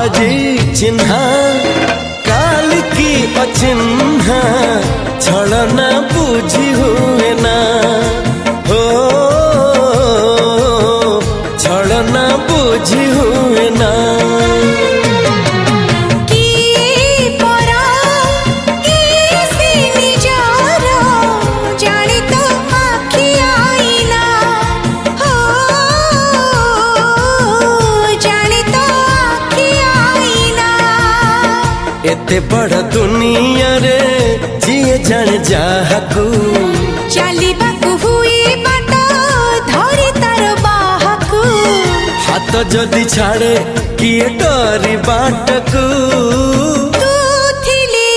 आजी चिन्हा काल की अचिन्हा छलना बुझी हुए ना हो छलना बुझी हुए ना एते बड़ दुनिया रे जिए जान जाहकू चलिबाकू हुई बाट धरी तार बाहकू हाथ जदि छाड़े किए डरी बाटकू तू थिली